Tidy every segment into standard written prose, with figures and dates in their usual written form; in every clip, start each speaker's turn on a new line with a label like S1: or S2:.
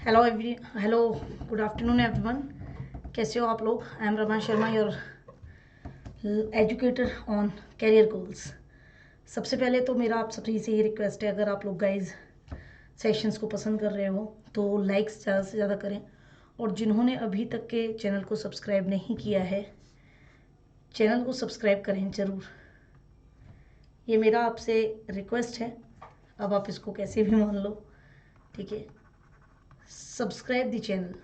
S1: Hello good afternoon everyone. कैसे हो आप लोग? I am Rama Sharma, your educator on career goals. सबसे पहले तो मेरा आप सभी से ये रिक्वेस्ट है, अगर आप लोग गाइज सेशंस को पसंद कर रहे हो तो लाइक्स ज़्यादा से ज़्यादा करें, और जिन्होंने अभी तक के चैनल को सब्सक्राइब नहीं किया है चैनल को सब्सक्राइब करें ज़रूर। ये मेरा आपसे रिक्वेस्ट है, अब आप इसको कैसे भी मान लो, ठीक है। Subscribe the channel.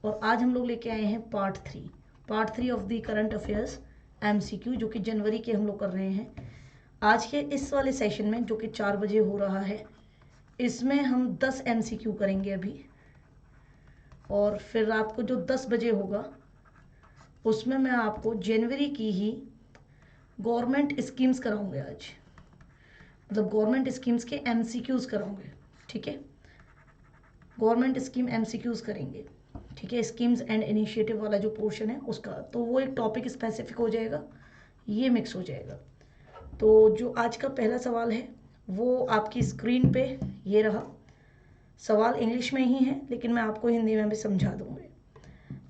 S1: और आज हम लोग लेके आए हैं part three of the current affairs MCQ, जो कि जनवरी के हम लोग कर रहे हैं। आज के इस वाले सेशन में जो कि 4 बजे हो रहा है, इसमें हम 10 एमसीक्यू करेंगे अभी, और फिर रात को जो 10 बजे होगा उसमें मैं आपको जनवरी की ही गवर्नमेंट स्कीम्स कराऊंगे। आज मतलब गवर्नमेंट स्कीम्स के एमसीक्यूज कराऊंगे, ठीक है। गवर्नमेंट स्कीम एमसीक्यूज करेंगे, ठीक है। स्कीम्स एंड इनिशिएटिव वाला जो पोर्शन है उसका, तो वो एक टॉपिक स्पेसिफिक हो जाएगा, ये मिक्स हो जाएगा। तो जो आज का पहला सवाल है वो आपकी स्क्रीन पे ये रहा। सवाल इंग्लिश में ही है लेकिन मैं आपको हिंदी में भी समझा दूंगी।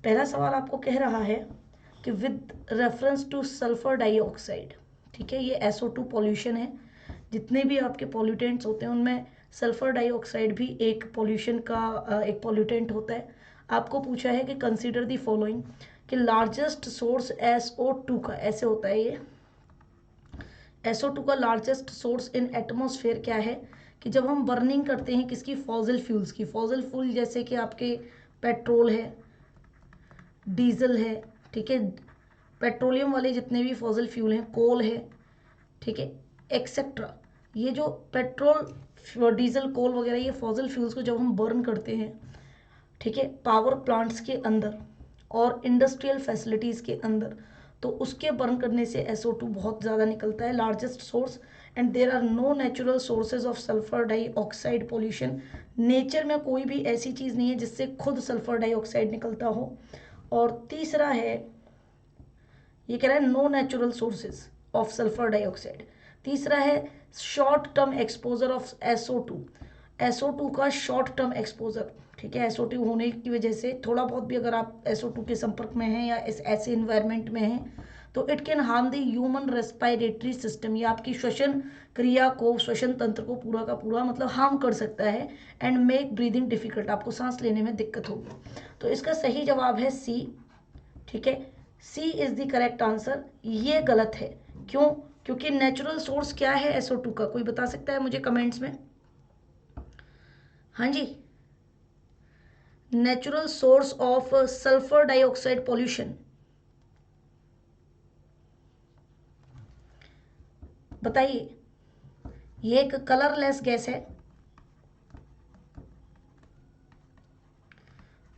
S1: पहला सवाल आपको कह रहा है कि with reference two sulphur dioxide, ठीक है, ये SO2 पॉल्यूशन है। जितने भी आपके पॉल्यूटेंट्स होते हैं उनमें सल्फर डाइऑक्साइड भी एक पॉल्यूशन का एक पॉल्यूटेंट होता है। आपको पूछा है कि कंसीडर दी फॉलोइंग, कि लार्जेस्ट सोर्स SO2 का, ऐसे होता है ये, SO2 का लार्जेस्ट सोर्स इन एटमॉस्फेयर क्या है, कि जब हम बर्निंग करते हैं किसकी, फॉसिल फ्यूल्स की। फॉसिल फ्यूल जैसे कि आपके पेट्रोल है, डीजल है, ठीक है, पेट्रोलियम वाले जितने भी फॉसिल फ्यूल हैं, कोल है, ठीक है, एक्सेट्रा। ये जो पेट्रोल, डीजल, कोल वगैरह, ये फॉसिल फ्यूल्स को जब हम बर्न करते हैं, ठीक है, पावर प्लांट्स के अंदर और इंडस्ट्रियल फैसिलिटीज़ के अंदर, तो उसके बर्न करने से SO2 बहुत ज़्यादा निकलता है, largest source. And there are no natural sources of sulphur dioxide pollution. Nature में कोई भी ऐसी चीज़ नहीं है जिससे खुद सल्फर डाइऑक्साइड निकलता हो। और तीसरा है, ये कह रहा है no natural sources of sulphur dioxide. तीसरा है short term exposure of SO2 का शॉर्ट टर्म एक्सपोजर, ठीक है। SO2 होने की वजह से थोड़ा बहुत भी अगर आप SO2 के संपर्क में हैं या इस ऐसे इन्वायरमेंट में हैं तो it can harm the human respiratory system. ये आपकी श्वसन क्रिया को, श्वसन तंत्र को पूरा का पूरा मतलब हार्म कर सकता है। एंड मेक ब्रीदिंग डिफिकल्ट, आपको सांस लेने में दिक्कत होगी। तो इसका सही जवाब है C, ठीक है। C is the correct answer. ये गलत है, क्यों? क्योंकि नेचुरल सोर्स क्या है SO2 का, कोई बता सकता है मुझे कमेंट्स में? हाँ जी, natural source of sulphur dioxide pollution बताइए। ये एक कलरलेस गैस है,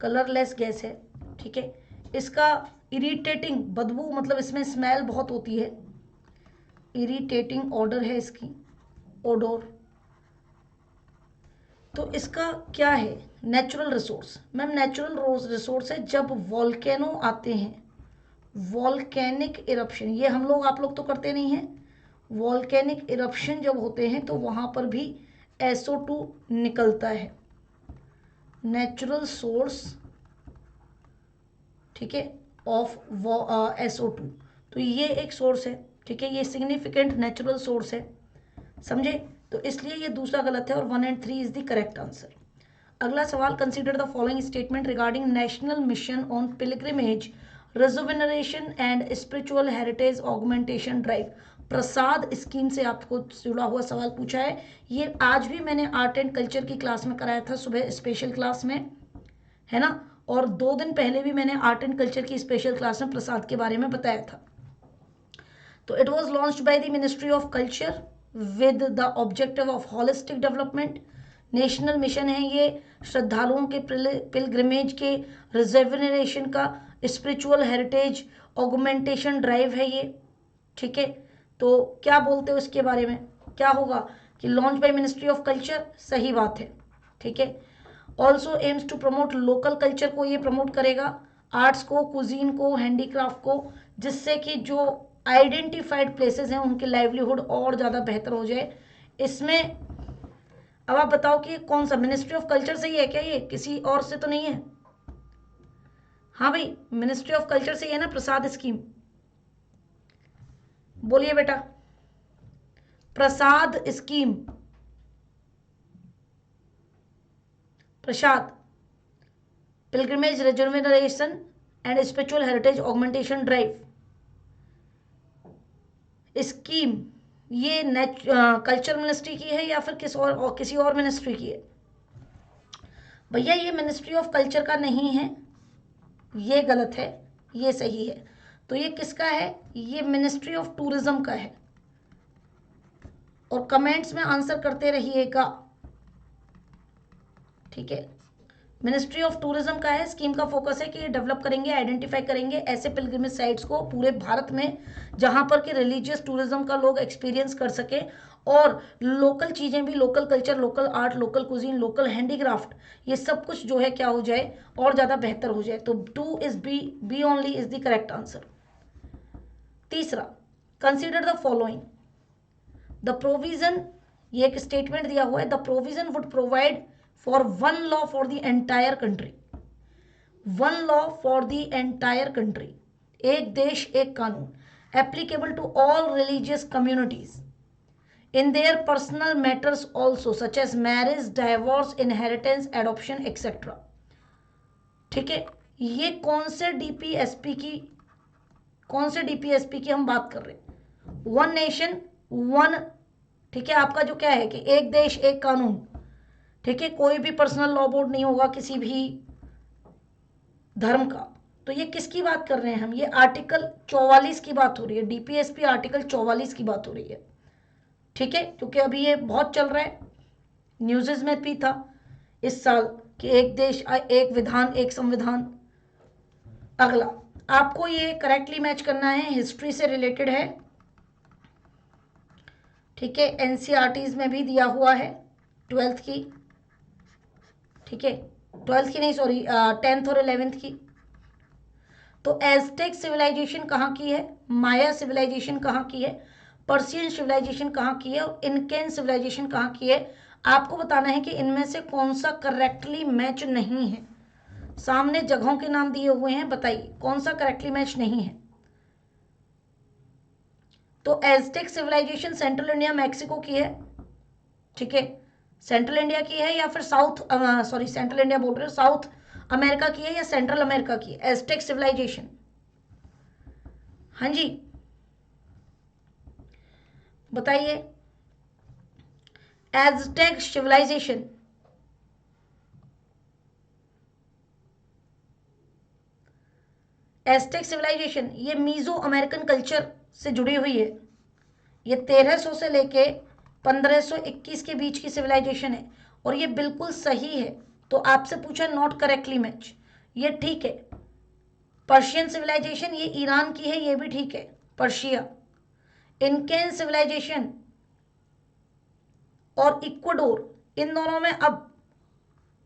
S1: कलरलेस गैस है, ठीक है। इसका इरिटेटिंग बदबू, मतलब इसमें स्मेल बहुत होती है, इरिटेटिंग ऑडर है इसकी, ओडोर। तो इसका क्या है? Natural resource. Ma'am natural resource है जब वॉल्केनो आते हैं, वॉल्केनिक इरप्शन, ये हम लोग आप लोग तो करते नहीं हैं। वॉल्केनिक इरप्शन जब होते हैं तो वहाँ पर भी SO2 निकलता है। नेचुरल सोर्स, ठीक है, ऑफ SO2, तो ये एक सोर्स है, ठीक है, ये सिग्निफिकेंट नेचुरल सोर्स है, समझे? तो इसलिए ये दूसरा गलत है और 1 and 3 is the correct answer. अगला सवाल, consider the following statement regarding national mission on pilgrimage rejuvenation and spiritual heritage augmentation drive. Prasad scheme से आपको जुड़ा हुआ सवाल पूछा है। ये आज भी मैंने आर्ट एंड कल्चर की क्लास में कराया था, सुबह स्पेशल क्लास में, है ना। और 2 दिन पहले भी मैंने आर्ट एंड कल्चर की स्पेशल क्लास में प्रसाद के बारे में बताया था। तो it was launched by the ministry of culture with the objective of holistic development. National mission है ये, श्रद्धालुओं के पिलग्रिमेज के रिजर्वेशन का, स्पिरिचुअल हेरिटेज ऑगमेंटेशन ड्राइव है ये, ठीक है। तो क्या बोलते हो इसके बारे में, क्या होगा कि launch by ministry of culture, सही बात है, ठीक है। Also aims to promote local culture को ये प्रमोट करेगा, आर्ट्स को, कुजीन को, हैंडीक्राफ्ट को, जिससे कि जो आइडेंटिफाइड प्लेसेस हैं उनकी लाइवलीहुड और ज़्यादा बेहतर हो जाए। इसमें अब आप बताओ कि ये कौन सा मिनिस्ट्री ऑफ कल्चर से ही है क्या, ये किसी और से तो नहीं है? हाँ भाई, मिनिस्ट्री ऑफ कल्चर से ही है ना प्रसाद स्कीम। बोलिए बेटा, Prasad scheme, Prasad pilgrimage rejuvenation and spiritual heritage augmentation drive scheme, ये कल्चर मिनिस्ट्री की है या फिर किसी और मिनिस्ट्री की है? भैया ये मिनिस्ट्री ऑफ कल्चर का नहीं है, ये गलत है, ये सही है। तो ये किसका है? ये मिनिस्ट्री ऑफ टूरिज्म का है। और कमेंट्स में आंसर करते रहिएगा, ठीक है। मिनिस्ट्री ऑफ टूरिज्म का है। स्कीम का फोकस है कि ये डेवलप करेंगे, आइडेंटिफाई करेंगे ऐसे पिलग्रिमेज साइट्स को पूरे भारत में जहां पर कि रिलीजियस टूरिज्म का लोग एक्सपीरियंस कर सके और लोकल चीजें भी, local culture, local art, local cuisine, local handicraft, ये सब कुछ जो है क्या हो जाए और ज्यादा बेहतर हो जाए। तो 2 is B only is the correct answer. तीसरा, consider the following the provision, ये एक स्टेटमेंट दिया हुआ है, the provision would provide for one law for the entire country, one law for the entire country, एक देश एक कानून, applicable to all religious communities in their personal matters also such as marriage, divorce, inheritance, adoption etc. ठीक है, ये कौन से DPSP की हम बात कर रहे हैं? वन नेशन वन, ठीक है, आपका जो क्या है कि एक देश एक कानून, ठीक है, कोई भी पर्सनल लॉ बोर्ड नहीं होगा किसी भी धर्म का। तो ये किसकी बात कर रहे हैं हम? ये आर्टिकल 44 की बात हो रही है, डीपीएसपी आर्टिकल 44 की बात हो रही है, ठीक है, क्योंकि अभी ये बहुत चल रहा है, न्यूज़ में भी था इस साल कि एक देश एक विधान एक संविधान। अगला, आपको ये करेक्टली मैच करना है, हिस्ट्री से रिलेटेड है, ठीक है, एनसीईआरटीज में भी दिया हुआ है 12th की, ठीक है, 12th की नहीं सॉरी 10th और 11th की। तो एज़टेक सिविलाइजेशन कहाँ की है, माया सिविलाइजेशन कहाँ की है, पर्शियन सिविलाइजेशन कहाँ की है और इनकेन सिविलाइजेशन कहाँ की है, आपको बताना है कि इनमें से कौन सा करेक्टली मैच नहीं है। सामने जगहों के नाम दिए हुए हैं, बताइए कौन सा करेक्टली मैच नहीं है। तो Aztec civilisation central India Mexico की है, ठीक है, सेंट्रल इंडिया की है या फिर साउथ सॉरी सेंट्रल इंडिया बोल रहे हो, साउथ अमेरिका की है या सेंट्रल अमेरिका की है एज़टेक सिविलाइजेशन? हाँ जी बताइए, एज़टेक सिविलाइजेशन, एज़टेक सिविलाइजेशन ये मीजो अमेरिकन कल्चर से जुड़ी हुई है। ये 1300 से लेके 1521 के बीच की सिविलाइजेशन है और ये बिल्कुल सही है। तो आपसे पूछा नॉट करेक्टली मैच, ये ठीक है। पर्शियन सिविलाइजेशन ये ईरान की है, ये भी ठीक है, पर्शिया। इनकेन सिविलाइजेशन और इक्वाडोर, इन दोनों में अब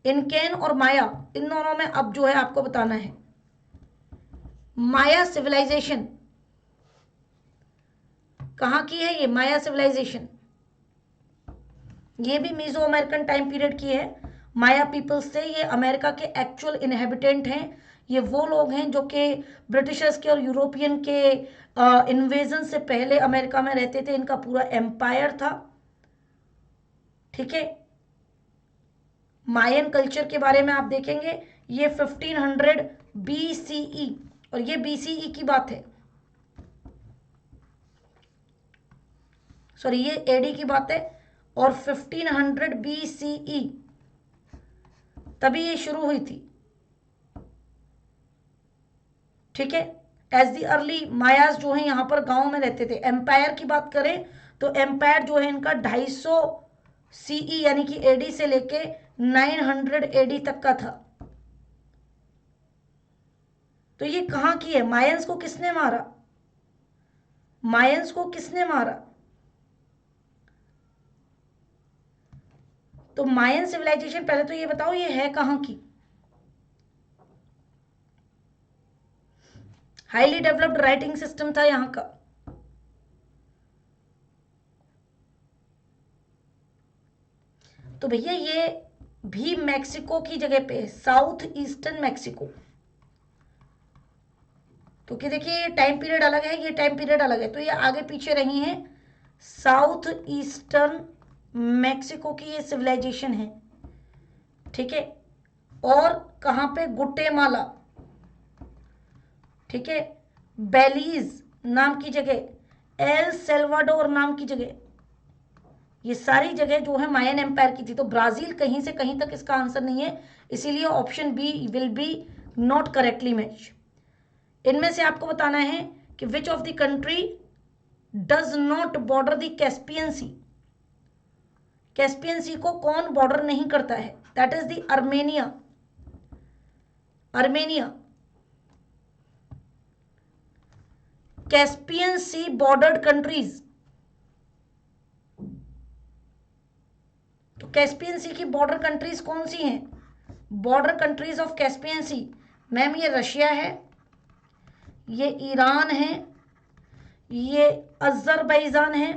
S1: इनकेन और माया, इन दोनों में अब जो है आपको बताना है। माया सिविलाइजेशन कहाँ की है? ये माया सिविलाइजेशन ये भी मीजो अमेरिकन टाइम पीरियड की है। माया पीपल्स से, ये अमेरिका के एक्चुअल इनहेबिटेंट हैं। ये वो लोग हैं जो कि ब्रिटिशर्स के और यूरोपियन के इन्वेजन से पहले अमेरिका में रहते थे, इनका पूरा एम्पायर था, ठीक है। मायन कल्चर के बारे में आप देखेंगे, ये 1500 BCE और ये BCE की बात है, सॉरी ये AD की बात है और 1500 BCE तभी ये शुरू हुई थी, ठीक है। एज दी अर्ली मायास जो है यहाँ पर गांव में रहते थे। एम्पायर की बात करें तो एम्पायर जो है इनका 250 CE यानी कि AD से लेके 900 AD तक का था। तो ये कहाँ की है? मायंस को किसने मारा? मायंस को किसने मारा? तो मायन सिविलाइजेशन, पहले तो ये बताओ ये है कहाँ की? हाईली डेवलप्ड राइटिंग सिस्टम था यहाँ का। तो भैया ये भी मैक्सिको की जगह पे है, साउथ ईस्टर्न मैक्सिको, क्योंकि देखिए ये टाइम पीरियड अलग है, ये टाइम पीरियड अलग है, तो ये आगे पीछे रही हैं। साउथ ईस्टर्न मैक्सिको की ये सिविलाइजेशन है, ठीक है। और कहां पे, गुटेमाला, ठीक है, बेलीज नाम की जगह, एल सेल्वाडोर नाम की जगह, ये सारी जगह जो है मायन एम्पायर की थी। तो ब्राजील कहीं से कहीं तक इसका आंसर नहीं है, इसीलिए option B will be not correctly match. इनमें से आपको बताना है कि which of the country does not border the Caspian Sea. Caspian Sea को कौन बॉर्डर नहीं करता है? That is the Armenia. Armenia Caspian Sea bordered countries. तो कैस्पियन सी की बॉर्डर कंट्रीज कौन सी हैं? Border countries of Caspian Sea, ma'am ये रशिया है, ये ईरान है, ये अजरबैजान है,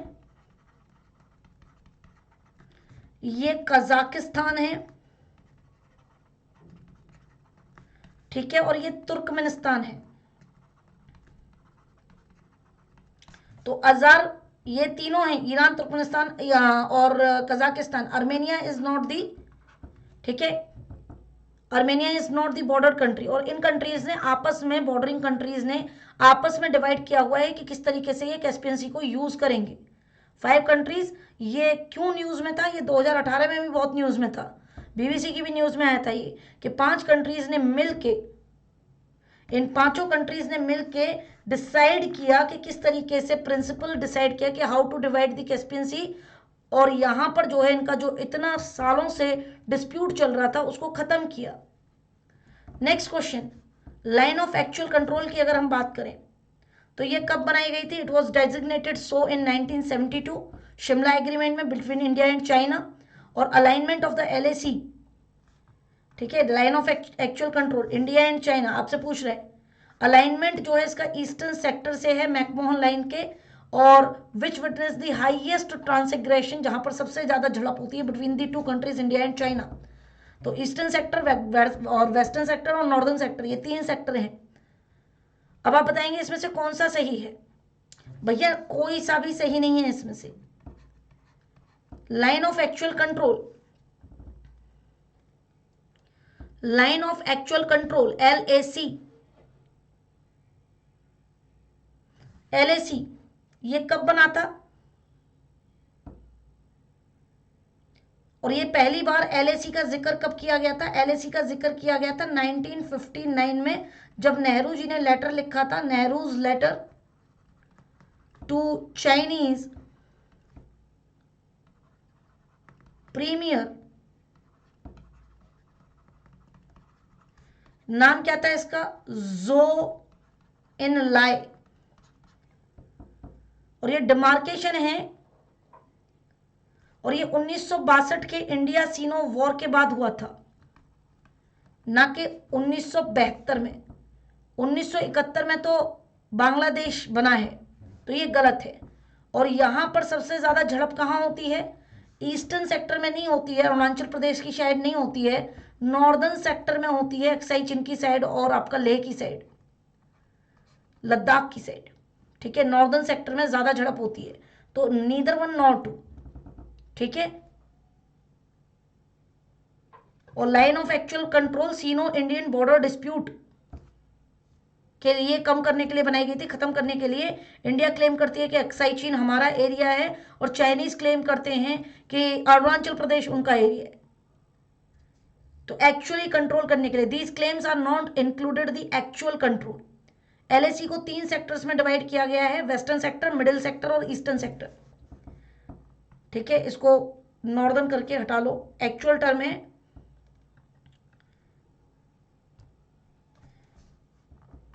S1: ये कजाकिस्तान है, ठीक है, और ये तुर्कमेनिस्तान है। तो अजर, ये तीनों हैं, ईरान, तुर्कमेनिस्तान और Kazakhstan. Armenia is not the, ठीक है, Armenia is not the border country. और इन कंट्रीज ने आपस में, बॉर्डरिंग कंट्रीज ने आपस में डिवाइड किया हुआ है कि किस तरीके से ये कैस्पियन सी को यूज करेंगे। 5 कंट्रीज। ये क्यों न्यूज में था? ये 2018 में भी बहुत न्यूज में था, बीबीसी की भी न्यूज में आया था ये, कि 5 कंट्रीज ने मिलके, इन पांचों कंट्रीज ने मिलके डिसाइड किया कि किस तरीके से, प्रिंसिपल डिसाइड किया कि how to divide the Caspian Sea. और यहां पर जो है इनका जो इतना सालों से डिस्प्यूट चल रहा था उसको खत्म किया। Next question, line of actual control की अगर हम बात करें तो ये कब बनाई गई थी? It was designated so in 1972, Shimla agreement में बिटवीन इंडिया एंड चाइना। और अलाइनमेंट ऑफ द LAC, ठीक है, line of actual control, India and China आपसे पूछ रहे हैं। अलाइनमेंट जो है इसका ईस्टर्न सेक्टर से है, मैकमोहन लाइन के, और विच विटनेस द हाईएस्ट ट्रांसग्रेशन, जहां पर सबसे ज्यादा झड़प होती है between the 2 countries India and China. तो ईस्टर्न सेक्टर और वेस्टर्न सेक्टर और नॉर्दर्न सेक्टर, ये 3 सेक्टर हैं। अब आप बताएंगे इसमें से कौन सा सही है? भैया कोई सा भी सही नहीं है इसमें से। Line of actual control, line of actual control LAC, LAC ये कब बना था? और ये पहली बार LAC का जिक्र कब किया गया था? LAC का जिक्र किया गया था 1959 में, जब नेहरू जी ने लेटर लिखा था, Nehru's letter to Chinese premier. नाम क्या था इसका? जो इन लाई। और ये डिमार्केशन है, और ये 1962 के इंडिया सीनो वॉर के बाद हुआ था, ना कि 1972 में। 1971 में तो बांग्लादेश बना है, तो ये गलत है। और यहां पर सबसे ज्यादा झड़प कहां होती है? ईस्टर्न सेक्टर में नहीं होती है, अरुणाचल प्रदेश की साइड नहीं होती है, नॉर्दर्न सेक्टर में होती है, अक्साई चिन की साइड और आपका लेह की साइड, लद्दाख की साइड, ठीक है, नॉर्दर्न सेक्टर में ज्यादा झड़प होती है। तो नीदर वन नॉर टू, ठीक है। और line of actual control Sino Indian border dispute के लिए कम करने के लिए बनाई गई थी, खत्म करने के लिए। इंडिया क्लेम करती है कि अक्साई चीन हमारा एरिया है, और चाइनीज क्लेम करते हैं कि अरुणाचल प्रदेश उनका एरिया है। तो एक्चुअली कंट्रोल करने के लिए, these claims are not included the actual control. LAC को 3 सेक्टर्स में डिवाइड किया गया है, वेस्टर्न सेक्टर, मिडिल सेक्टर और ईस्टर्न सेक्टर, ठीक है। इसको नॉर्दर्न करके हटा लो। एक्चुअल टर्म है,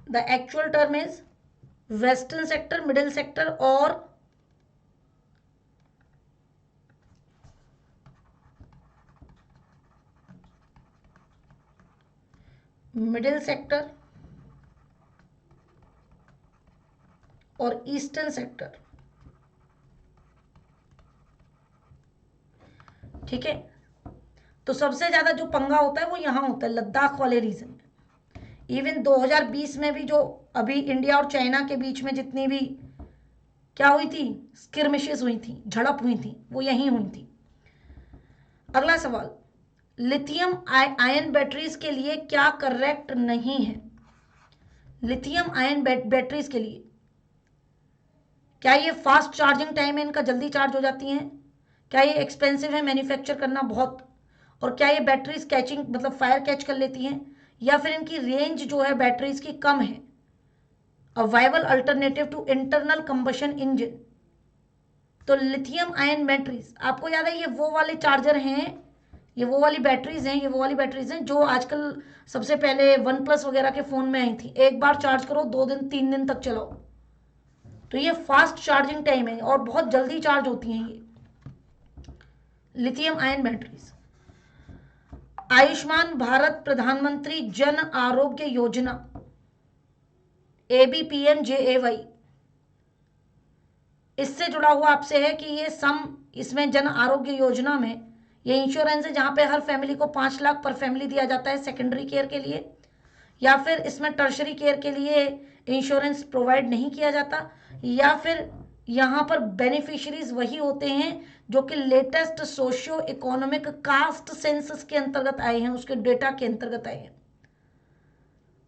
S1: the actual term is western sector, middle sector और मिडिल सेक्टर और ईस्टर्न सेक्टर, ठीक है। तो सबसे ज़्यादा जो पंगा होता है वो यहाँ होता है, लद्दाख वाले रीजन में। इवन 2020 में भी जो अभी इंडिया और चाइना के बीच में जितनी भी क्या हुई थी, स्किर्मिशेस हुई थी, झड़प हुई थी, वो यहीं हुई थी। अगला सवाल, लिथियम आयन बैटरीज के लिए क्या करेक्ट नहीं है? लिथियम आयन बैटरीज के लिए क्या ये फास्ट चार्जिंग टाइम है इनका, जल्दी चार्ज हो जाती हैं? क्या ये एक्सपेंसिव है मैन्युफैक्चर करना बहुत? और क्या ये बैटरीज कैचिंग मतलब फायर कैच कर लेती हैं? या फिर इनकी रेंज जो है बैटरीज की कम है? A viable alternative to internal combustion engine. तो लिथियम आयन बैटरीज, आपको याद है ये वो वाले चार्जर हैं, ये वो वाली बैटरीज हैं, ये वो वाली बैटरीज हैं जो आजकल सबसे पहले वन प्लस वगैरह के फोन में आई थी। एक बार चार्ज करो 2 दिन 3 दिन तक चलाओ। तो ये फास्ट चार्जिंग टाइम है और बहुत जल्दी चार्ज होती हैं ये lithium ion batteries. Ayushman Bharat प्रधानमंत्री जन आरोग्य योजना ABPMJAY, इससे जुड़ा हुआ आपसे है कि ये इसमें जन आरोग्य योजना में ये इंश्योरेंस है जहां पे हर फैमिली को 5 लाख पर फैमिली दिया जाता है सेकेंडरी केयर के लिए, या फिर इसमें टर्शरी केयर के लिए इंश्योरेंस प्रोवाइड नहीं किया जाता, या फिर यहाँ पर बेनिफिशियरीज वही होते हैं जो कि latest socio economic caste census के अंतर्गत आए हैं, उसके डेटा के अंतर्गत आए हैं।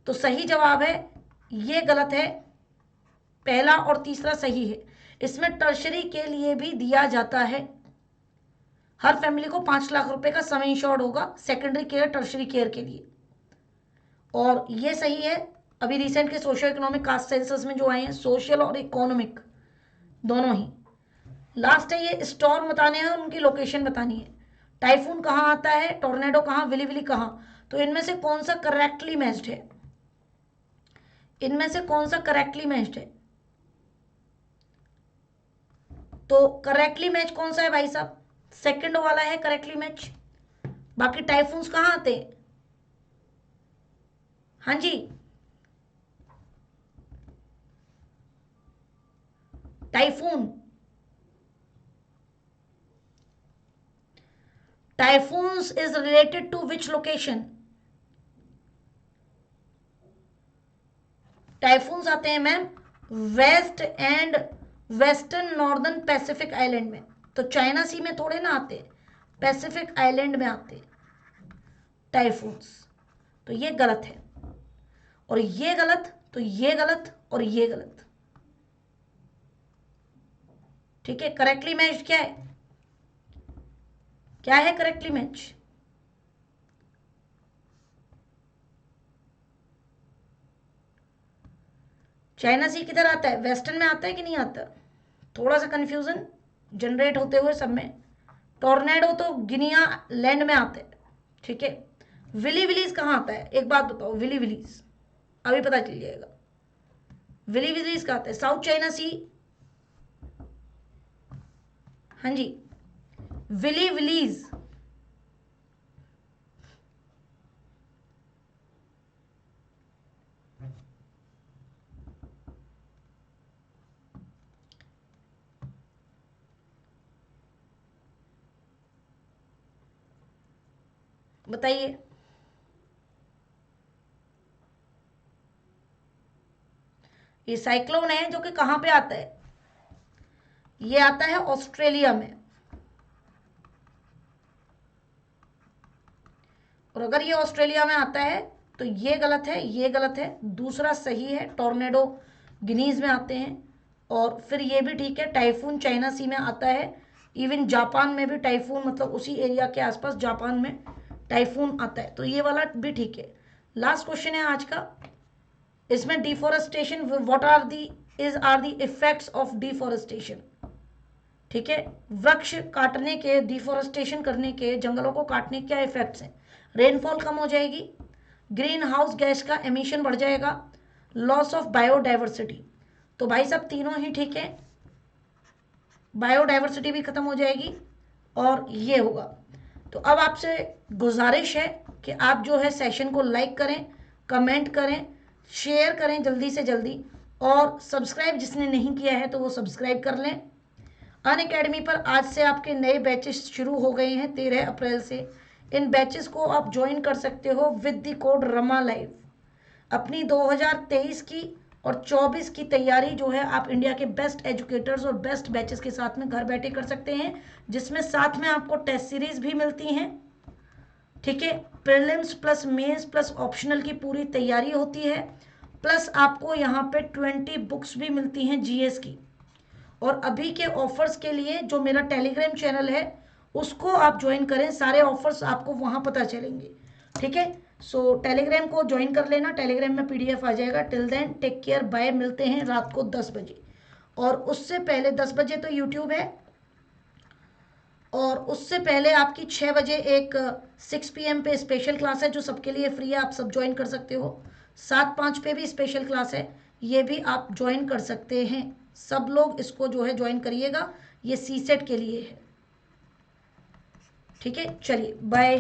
S1: तो सही जवाब है, ये गलत है, पहला और तीसरा सही है। इसमें टर्शरी के लिए भी दिया जाता है, हर फैमिली को 5 लाख रुपए का सम इंश्योर्ड होगा सेकेंडरी केयर टर्शरी केयर के लिए, और ये सही है। अभी रिसेंट के सोशियो इकोनॉमिक कास्ट सेंसस में जो आए हैं, सोशल और इकोनॉमिक दोनों ही। लास्ट है ये स्टॉर्म बताने हैं और उनकी लोकेशन बतानी है। टाइफून कहाँ आता है, टोर्नेडो कहाँ, विली विली कहाँ? तो इनमें से कौन सा करेक्टली मैच्ड है? इनमें से कौन सा करेक्टली मैच्ड है? तो करेक्टली मैच कौन सा है भाई साहब? सेकंड वाला है करेक्टली मैच। बाकी टाइफून्स कहाँ आते हैं? हाँ जी, typhoons is related to which location? Typhoons आते हैं ma'am west and western northern Pacific island में। तो चाइना सी में थोड़े ना आते, पैसिफिक आइलैंड में आते टाइफून्स। तो ये गलत है, और ये गलत, तो ये गलत, और ये गलत। ठीक है, करेक्टली मैच क्या है? क्या है करेक्टली मैच? चाइना सी किधर आता है, वेस्टर्न में आता है कि नहीं आता? थोड़ा सा कंफ्यूजन जनरेट होते हुए सब में। टोर्नेडो तो गिनिया लैंड में आते हैं, ठीक है। विली विलीज कहाँ आता है, एक बात बताओ, विली विलीज अभी पता चल जाएगा। विली विलीज कहाँ आता है? साउथ चाइना सी। हाँ जी, विली विलीज बताइए। ये साइक्लोन है जो कि कहां पे आता है? ये आता है ऑस्ट्रेलिया में। और अगर ये ऑस्ट्रेलिया में आता है तो ये गलत है, ये गलत है। दूसरा सही है, टोर्नेडो गिनीज में आते हैं। और फिर ये भी ठीक है, टाइफून चाइना सी में आता है। इवन जापान में भी टाइफून, मतलब उसी एरिया के आसपास जापान में टाइफून आता है। तो ये वाला भी ठीक है। लास्ट क्वेश्चन है आज का, इसमें deforestation, what are the effects of deforestation. ठीक है, वृक्ष काटने के, डिफॉरेस्टेशन करने के, जंगलों को काटने के क्या इफेक्ट्स हैं? रेनफॉल कम हो जाएगी, ग्रीन हाउस गैस का एमिशन बढ़ जाएगा, लॉस ऑफ बायोडाइवर्सिटी। तो भाई साहब तीनों ही ठीक है, बायोडाइवर्सिटी भी खत्म हो जाएगी और ये होगा। तो अब आपसे गुजारिश है कि आप जो है सेशन को लाइक करें, कमेंट करें, शेयर करें जल्दी से जल्दी, और सब्सक्राइब जिसने नहीं किया है तो वो सब्सक्राइब कर लें। अनअकैडमी पर आज से आपके नए बैचेस शुरू हो गए हैं 13 अप्रैल से। इन बैचेस को आप ज्वाइन कर सकते हो with the code Rama live. अपनी 2023 की और 24 की तैयारी जो है आप इंडिया के बेस्ट एजुकेटर्स और बेस्ट बैचेस के साथ में घर बैठे कर सकते हैं, जिसमें साथ में आपको टेस्ट सीरीज भी मिलती हैं। ठीक है, prelims plus mains plus optional की पूरी तैयारी होती है, प्लस आपको यहाँ पे 20 बुक्स भी मिलती हैं जीएस की। और अभी के ऑफर्स के लिए जो मेरा टेलीग्राम चैनल है उसको आप ज्वाइन करें, सारे ऑफर्स आपको वहां पता चलेंगे। ठीक है, सो टेलीग्राम को ज्वाइन कर लेना, टेलीग्राम में पीडीएफ आ जाएगा। Till then take care, bye, मिलते हैं रात को 10 बजे। और उससे पहले 10 बजे तो यूट्यूब है, और उससे पहले आपकी 6 बजे एक 6 PM पे स्पेशल क्लास है जो सबके लिए फ्री है, आप सब ज्वाइन कर सकते हो। 7:05 पे भी स्पेशल क्लास है, ये भी आप ज्वाइन कर सकते हैं। सब लोग इसको जो है ज्वाइन करिएगा, ये सीसेट के लिए है। ठीक है, चलिए बाय।